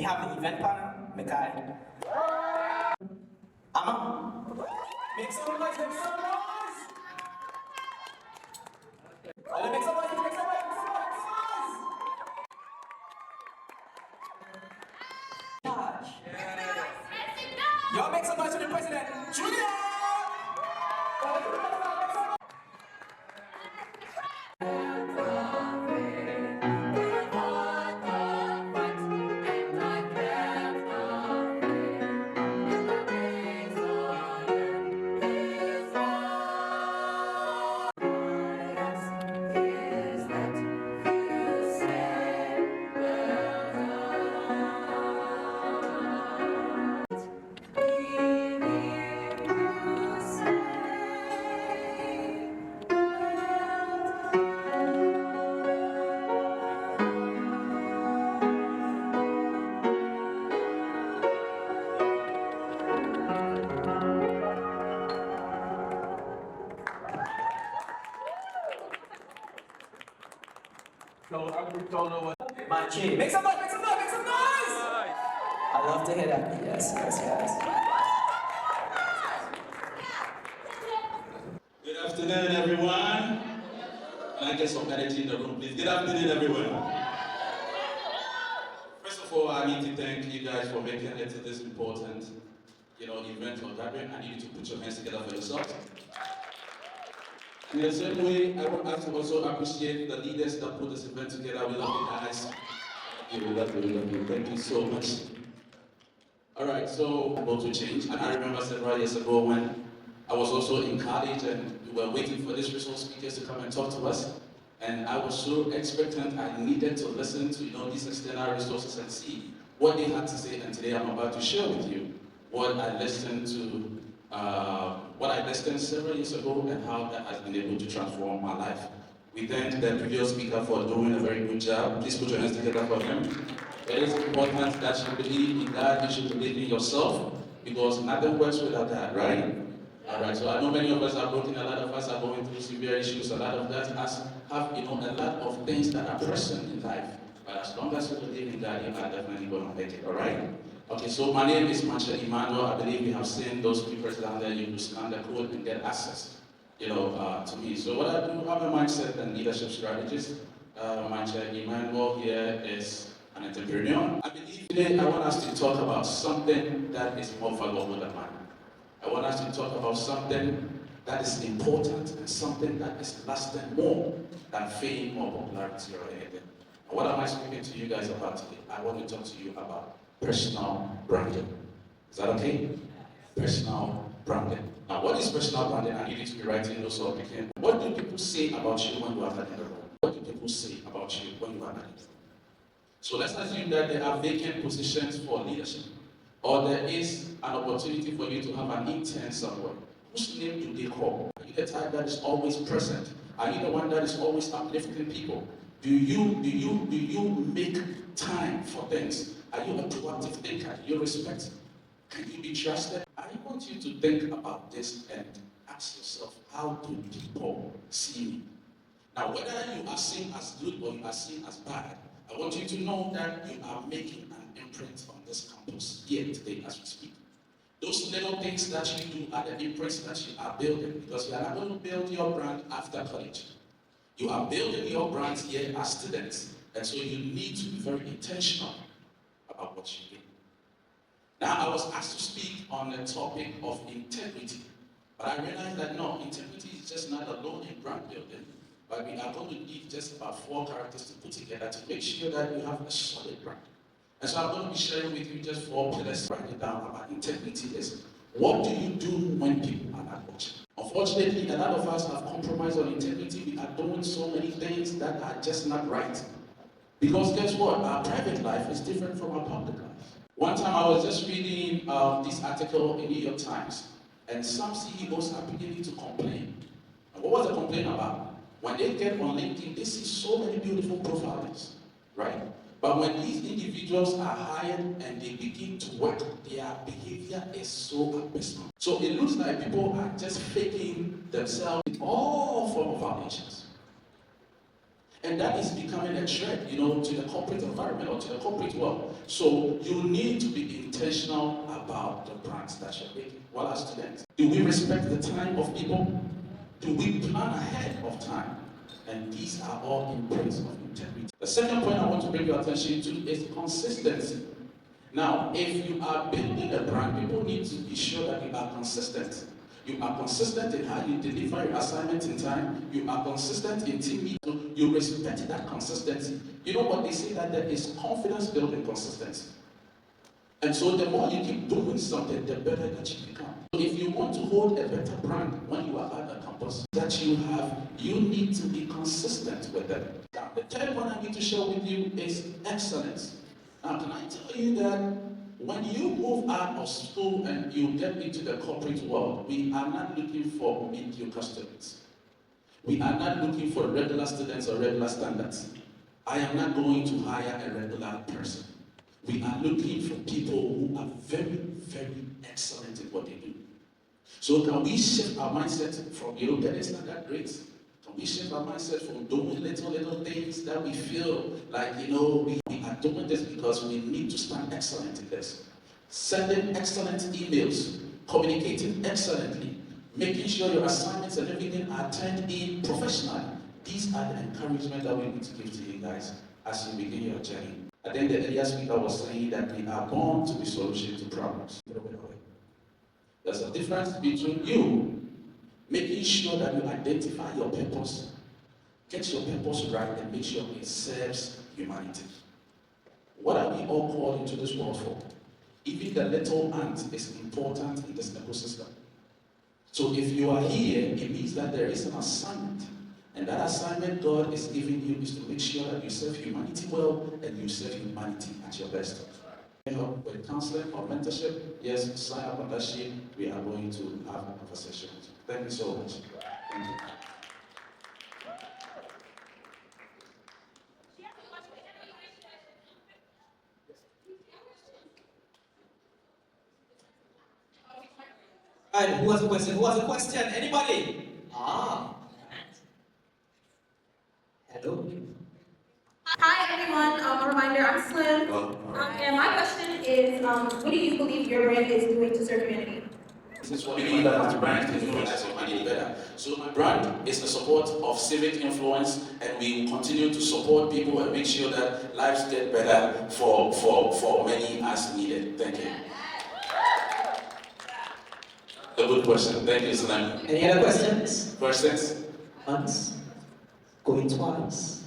We have the event planner, Mikai. Amma. Make some noise, make some noise! Alle, make some noise, make some noise, make some noise! Touch. Y'all make some noise for the president, Julia! So I don't know what. Manche. Make some noise, make some noise, make some noise! I love to hear that. Yes, yes, yes. Good afternoon, everyone. Can I get some energy in the room, please? Good afternoon, everyone. First of all, I need to thank you guys for making it to this important, event or gathering. I need you to put your hands together for yourself. In the same way, I want us to also appreciate the leaders that put this event together. We love you guys. We love you. Thank you so much. All right, so I'm about to change. And I remember several years ago when I was also in college and we were waiting for these resource speakers to come and talk to us. And I was so expectant. I needed to listen to these external resources and see what they had to say. And today I'm about to share with you what I listened several years ago and how that has been able to transform my life. We thank the previous speaker for doing a very good job. Please put your hands together for him. It is important that you believe in God, you should believe in yourself, because nothing works without that, right? Alright, so I know many of us are broken, a lot of us are going through severe issues, a lot of us have a lot of things that are present in life. But as long as you believe in God, you are definitely going to make it, alright? Okay, so my name is Manche Emmanuel. I believe we have seen those papers down there. You can scan the code and get access, to me. So what I do, I'm a mindset and leadership strategist. Manche Emmanuel here is an entrepreneur. I believe today I want us to talk about something that is more valuable than money. I want us to talk about something that is important and something that is lasting more than fame or popularity or anything. And what am I speaking to you guys about today? I want to talk to you about personal branding. Is that okay? Personal branding. Now, what is personal branding? I need you to be writing those up again. What do people say about you when you are not in the room? What do people say about you when you are not in the room? So let's assume that there are vacant positions for leadership, or there is an opportunity for you to have an intern somewhere. Whose name do they call? Are you the type that is always present? Are you the one that is always uplifting people? Do you make time for things? Are you a proactive thinker? Do you respect? Can you be trusted? I want you to think about this and ask yourself, how do people see me? Now, whether you are seen as good or you are seen as bad, I want you to know that you are making an imprint on this campus here today as we speak. Those little things that you do are the imprints that you are building, because you are not going to build your brand after college. You are building your brand here as students, and so you need to be very intentional about what you do. Now, I was asked to speak on the topic of integrity, but I realized that no, integrity is just not alone in brand building, but we are going to need just about 4 characters to put together to make sure that you have a solid brand. And so I'm going to be sharing with you just 4 pillars. Write it down about integrity is, what do you do when people are not watching? Unfortunately, a lot of us have compromised on integrity. We are doing so many things that are just not right. Because guess what? Our private life is different from our public life. One time I was just reading this article in New York Times, and some CEOs are beginning to complain. And what was the complaint about? When they get on LinkedIn, they see so many beautiful profiles, right? But when these individuals are hired and they begin to work, their behavior is so abysmal. So it looks like people are just faking themselves in all forms of violations. And that is becoming a threat, to the corporate environment or to the corporate world. So you need to be intentional about the brands that you're making. While as students, do we respect the time of people? Do we plan ahead of time? And these are all in place of integrity. The second point I want to bring your attention to is consistency. Now, if you are building a brand, people need to be sure that you are consistent. You are consistent in how you deliver your assignment in time. You are consistent in team meetings. You respect that consistency. You know what they say, that there is confidence built in consistency. And so the more you keep doing something, the better that you become. So if you want to hold a better brand when you are at a campus that you need to be consistent with them. Now, the third one I need to share with you is excellence. Now, can I tell you that when you move out of school and you get into the corporate world, we are not looking for mediocre students. We are not looking for regular students or regular standards. I am not going to hire a regular person. We are looking for people who are very, very excellent in what they do. So can we shift our mindset from, that is not that great? Can we shift our mindset from doing little things that we feel like, we are doing this because we need to stand excellent in this? Sending excellent emails, communicating excellently, making sure your assignments and everything are turned in professionally. These are the encouragement that we need to give to you guys as you begin your journey. I think the earlier speaker was saying that we are born to be solution to problems. There's a difference between you making sure that you identify your purpose, get your purpose right, and make sure it serves humanity. What are we all called into this world for? Even the little ant is important in this ecosystem. So if you are here, it means that there is an assignment. And that assignment God is giving you is to make sure that you serve humanity well and you serve humanity at your best. With counseling or mentorship, yes, sign up on that sheet. We are going to have a conversation. Thank you so much. Thank you. All right, who has a question? Who has a question? Anybody? Hello. Hi everyone, a reminder, I'm Slim. And my question is, what do you believe your brand is doing to serve humanity? This is what we believe that my brand is doing as humanity better. So my brand is the support of civic influence, and we will continue to support people and make sure that lives get better for many as needed. Thank you. A good question. Thank you, Slim. Any other questions? Questions? Once. Going twice.